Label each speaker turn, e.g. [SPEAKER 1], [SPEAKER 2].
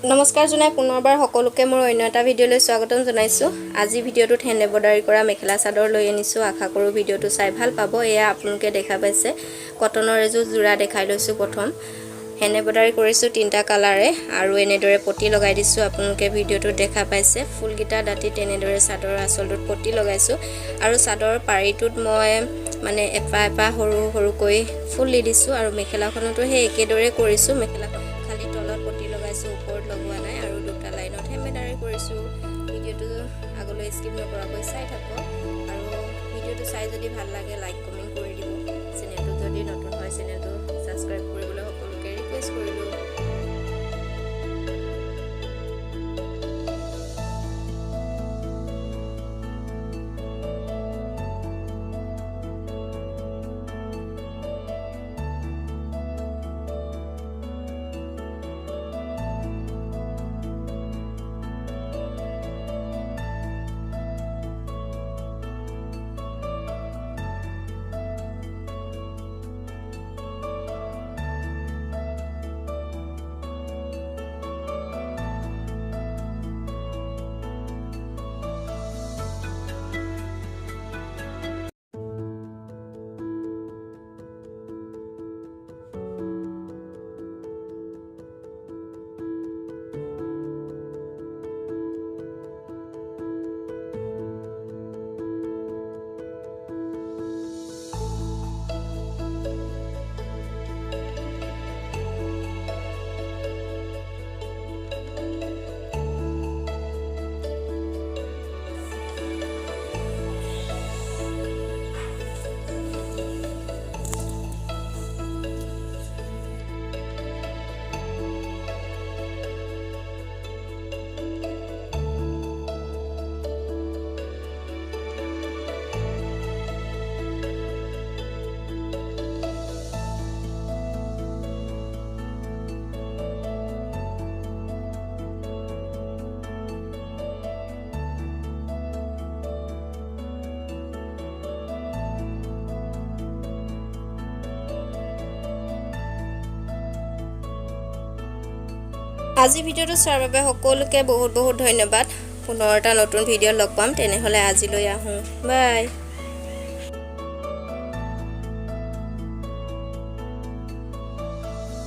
[SPEAKER 1] নমস্কাৰ জনাই পুনৰবাৰ সকলোকে মোৰ অন্য এটা ভিডিঅ'লৈ স্বাগতম জনাইছো। আজি ভিডিঅ'টোত হেণ্ড এম্ব্ৰইডাৰী কৰা মেখেলা চাদৰ লৈ আনিছো। আশা কৰো ভিডিঅ'টো চাই ভাল পাব। এয়া আপোনালোকে দেখা পাইছে কটনৰ এযোৰ জোৰা দেখাই লৈছো। প্ৰথম হেণ্ড এম্ব্ৰইডাৰী কৰিছো 3টা কালাৰে আৰু এনেদৰে পটি লগাই দিছো। আপোনালোকে ভিডিঅ'টো দেখা পাইছে ফুলগিটা দাঁতি তেনেদৰে চাদৰৰ আঁচলটোত পটি লগাইছো আৰু চাদৰৰ পাৰিটোত মই মানে এপা সৰু সৰুকৈ ফুল দি দিছো আৰু মেখেলাখনতো সেই একেদৰে কৰিছো। মেখেলা খালি তলত পটি লগাইছো, ওপৰত লগোৱা নাই আৰু দুটা লাইনত এম্ব্ৰইডাৰী কৰিছো। ভিডিঅ'টো আগলৈ স্কিপ নকৰাকৈ চাই থাকক আৰু ভিডিঅ'টো চাই যদি ভাল লাগে লাইক কমেন্ট কৰি দিব। চেনেলটো যদি নতুন হয় চেনেলটো সাবস্ক্ৰাইব কৰিবলৈ সকলোকে ৰিকুৱেষ্ট কৰিলো। আজি ভিডিঅ'টো চোৱাৰ বাবে সকলোকে বহুত ধন্যবাদ। পুনৰ এটা নতুন ভিডিঅ' লগ পাম। তেনেহলে আজিলৈ আহো। বাই।